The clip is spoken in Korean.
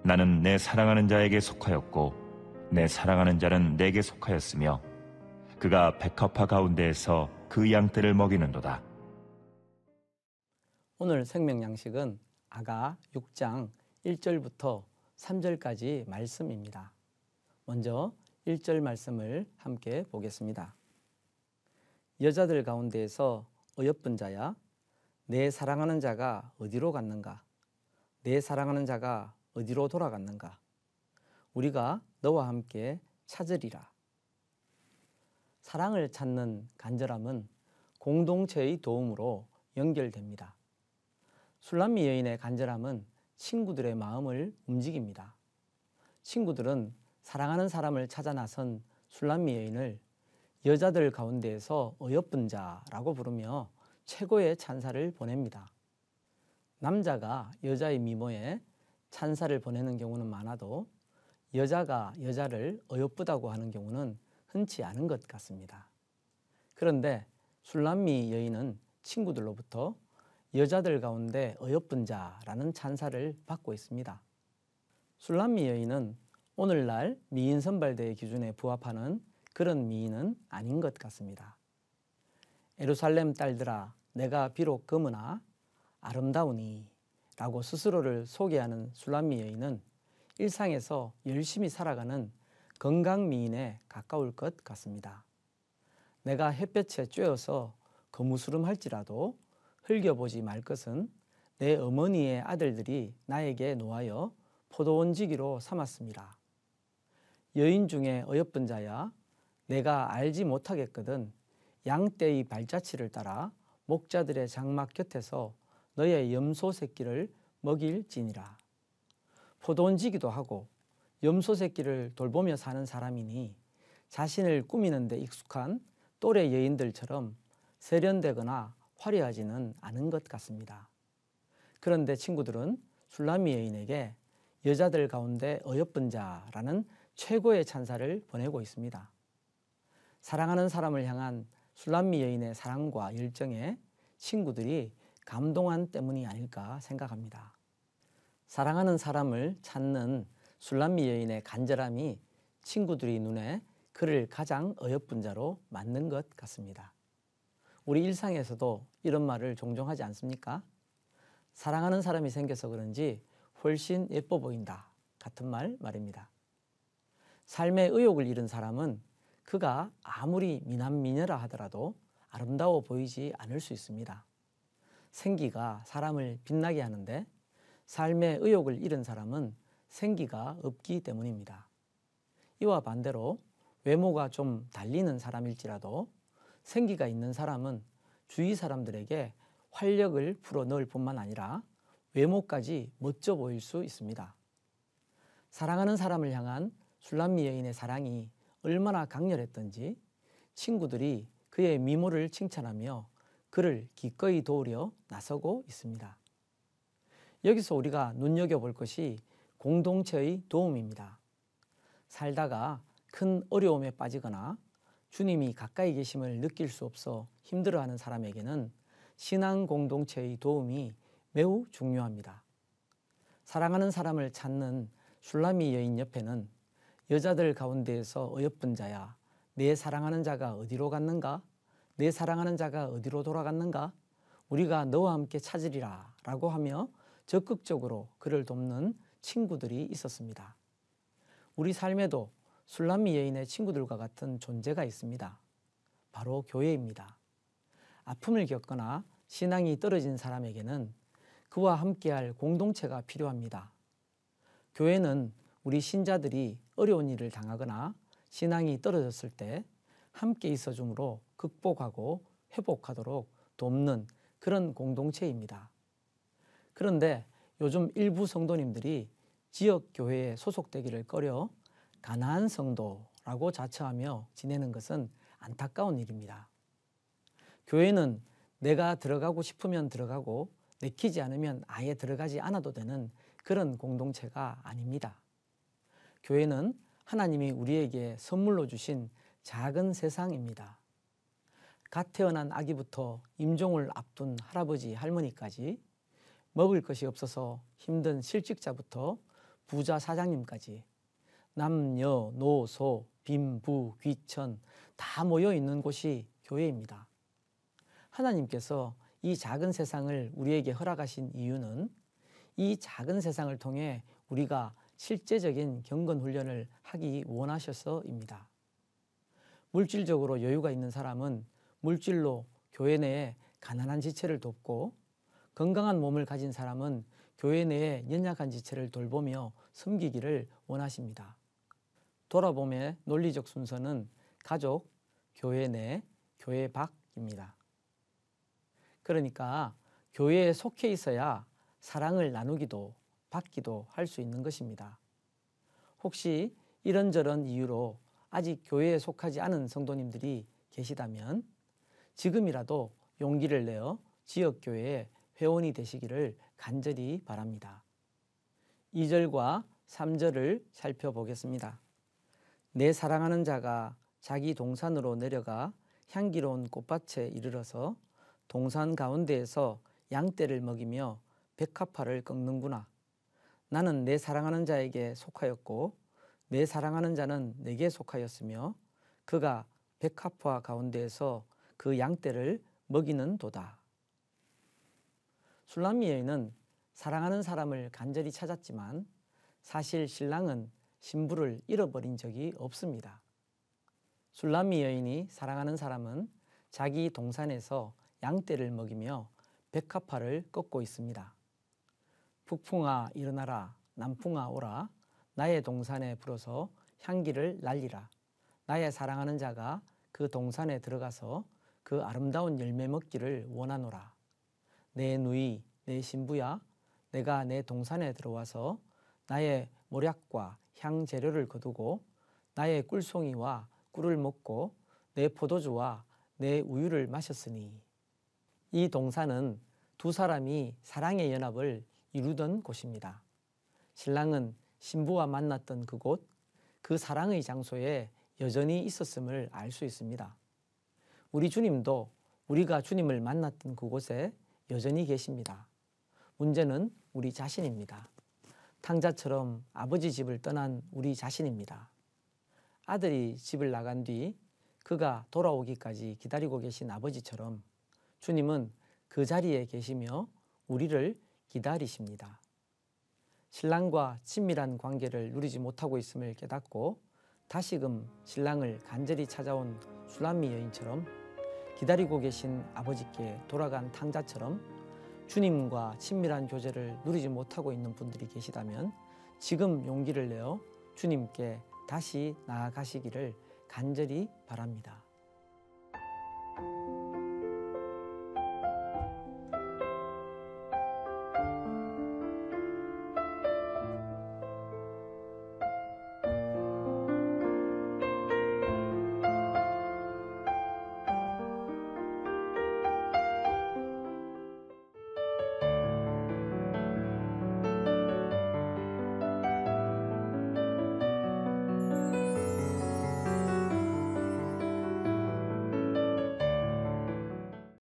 나는 내 사랑하는 자에게 속하였고 내 사랑하는 자는 내게 속하였으며 그가 백합화 가운데에서 그 양떼를 먹이는도다. 오늘 생명양식은 아가 6장 1절부터 3절까지 말씀입니다. 먼저 1절 말씀을 함께 보겠습니다. 여자들 가운데에서 어여쁜 자야, 내 사랑하는 자가 어디로 갔는가? 내 사랑하는 자가 어디로 돌아갔는가? 우리가 너와 함께 찾으리라. 사랑을 찾는 간절함은 공동체의 도움으로 연결됩니다. 술람미 여인의 간절함은 친구들의 마음을 움직입니다. 친구들은 사랑하는 사람을 찾아 나선 술람미 여인을 여자들 가운데에서 어여쁜 자라고 부르며 최고의 찬사를 보냅니다. 남자가 여자의 미모에 찬사를 보내는 경우는 많아도 여자가 여자를 어여쁘다고 하는 경우는 흔치 않은 것 같습니다. 그런데 술람미 여인은 친구들로부터 여자들 가운데 어여쁜 자라는 찬사를 받고 있습니다. 술람미 여인은 오늘날 미인 선발대의 기준에 부합하는 그런 미인은 아닌 것 같습니다. 예루살렘 딸들아, 내가 비록 검으나 아름다우니 라고 스스로를 소개하는 술람미 여인은 일상에서 열심히 살아가는 건강 미인에 가까울 것 같습니다. 내가 햇볕에 쬐어서 거무스름할지라도 흘겨보지 말 것은 내 어머니의 아들들이 나에게 노하여 포도원지기로 삼았습니다. 여인 중에 어여쁜 자야, 내가 알지 못하겠거든 양떼의 발자취를 따라 목자들의 장막 곁에서 너의 염소 새끼를 먹일지니라. 포도원지기도 하고 염소 새끼를 돌보며 사는 사람이니 자신을 꾸미는 데 익숙한 또래 여인들처럼 세련되거나 화려하지는 않은 것 같습니다. 그런데 친구들은 술람미 여인에게 여자들 가운데 어여쁜 자라는 최고의 찬사를 보내고 있습니다. 사랑하는 사람을 향한 술람미 여인의 사랑과 열정에 친구들이 감동한 때문이 아닐까 생각합니다. 사랑하는 사람을 찾는 술람미 여인의 간절함이 친구들이 눈에 그를 가장 어여쁜 자로 만든 것 같습니다. 우리 일상에서도 이런 말을 종종 하지 않습니까? 사랑하는 사람이 생겨서 그런지 훨씬 예뻐 보인다 같은 말입니다. 삶의 의욕을 잃은 사람은 그가 아무리 미남미녀라 하더라도 아름다워 보이지 않을 수 있습니다. 생기가 사람을 빛나게 하는데 삶의 의욕을 잃은 사람은 생기가 없기 때문입니다. 이와 반대로 외모가 좀 달리는 사람일지라도 생기가 있는 사람은 주위 사람들에게 활력을 불어넣을 뿐만 아니라 외모까지 멋져 보일 수 있습니다. 사랑하는 사람을 향한 술람미 여인의 사랑이 얼마나 강렬했던지 친구들이 그의 미모를 칭찬하며 그를 기꺼이 도우려 나서고 있습니다. 여기서 우리가 눈여겨볼 것이 공동체의 도움입니다. 살다가 큰 어려움에 빠지거나 주님이 가까이 계심을 느낄 수 없어 힘들어하는 사람에게는 신앙 공동체의 도움이 매우 중요합니다. 사랑하는 사람을 찾는 술람미 여인 옆에는 여자들 가운데에서 어여쁜 자야, 내 사랑하는 자가 어디로 갔는가? 내 사랑하는 자가 어디로 돌아갔는가? 우리가 너와 함께 찾으리라 라고 하며 적극적으로 그를 돕는 친구들이 있었습니다. 우리 삶에도 술람미 여인의 친구들과 같은 존재가 있습니다. 바로 교회입니다. 아픔을 겪거나 신앙이 떨어진 사람에게는 그와 함께할 공동체가 필요합니다. 교회는 우리 신자들이 어려운 일을 당하거나 신앙이 떨어졌을 때 함께 있어줌으로 극복하고 회복하도록 돕는 그런 공동체입니다. 그런데 요즘 일부 성도님들이 지역교회에 소속되기를 꺼려 가난한 성도라고 자처하며 지내는 것은 안타까운 일입니다. 교회는 내가 들어가고 싶으면 들어가고 내키지 않으면 아예 들어가지 않아도 되는 그런 공동체가 아닙니다. 교회는 하나님이 우리에게 선물로 주신 작은 세상입니다. 갓 태어난 아기부터 임종을 앞둔 할아버지, 할머니까지 먹을 것이 없어서 힘든 실직자부터 부자 사장님까지 남녀, 노, 소, 빈, 부, 귀천 다 모여 있는 곳이 교회입니다. 하나님께서 이 작은 세상을 우리에게 허락하신 이유는 이 작은 세상을 통해 우리가 실제적인 경건 훈련을 하기 원하셔서입니다. 물질적으로 여유가 있는 사람은 물질로 교회 내에 가난한 지체를 돕고, 건강한 몸을 가진 사람은 교회 내에 연약한 지체를 돌보며 섬기기를 원하십니다. 돌아봄의 논리적 순서는 가족, 교회 내, 교회 밖입니다. 그러니까 교회에 속해 있어야 사랑을 나누기도 받기도 할 수 있는 것입니다. 혹시 이런저런 이유로 아직 교회에 속하지 않은 성도님들이 계시다면 지금이라도 용기를 내어 지역교회의 회원이 되시기를 간절히 바랍니다. 2절과 3절을 살펴보겠습니다. 내 사랑하는 자가 자기 동산으로 내려가 향기로운 꽃밭에 이르러서 동산 가운데에서 양떼를 먹이며 백합화를 꺾는구나. 나는 내 사랑하는 자에게 속하였고 내 사랑하는 자는 내게 속하였으며 그가 백합화 가운데에서 그 양떼를 먹이는 도다. 술람미 여인은 사랑하는 사람을 간절히 찾았지만 사실 신랑은 신부를 잃어버린 적이 없습니다. 술람미 여인이 사랑하는 사람은 자기 동산에서 양떼를 먹이며 백합화를 꺾고 있습니다. 북풍아 일어나라, 남풍아 오라, 나의 동산에 불어서 향기를 날리라. 나의 사랑하는 자가 그 동산에 들어가서 그 아름다운 열매 먹기를 원하노라. 내 누이, 내 신부야, 내가 내 동산에 들어와서 나의 모략과 향 재료를 거두고 나의 꿀송이와 꿀을 먹고 내 포도주와 내 우유를 마셨으니. 이 동산은 두 사람이 사랑의 연합을 이루던 곳입니다. 신랑은 신부와 만났던 그곳, 그 사랑의 장소에 여전히 있었음을 알 수 있습니다. 우리 주님도 우리가 주님을 만났던 그곳에 여전히 계십니다. 문제는 우리 자신입니다. 탕자처럼 아버지 집을 떠난 우리 자신입니다. 아들이 집을 나간 뒤 그가 돌아오기까지 기다리고 계신 아버지처럼 주님은 그 자리에 계시며 우리를 기다리십니다. 신랑과 친밀한 관계를 누리지 못하고 있음을 깨닫고 다시금 신랑을 간절히 찾아온 술람미 여인처럼, 기다리고 계신 아버지께 돌아간 탕자처럼 주님과 친밀한 교제를 누리지 못하고 있는 분들이 계시다면 지금 용기를 내어 주님께 다시 나아가시기를 간절히 바랍니다.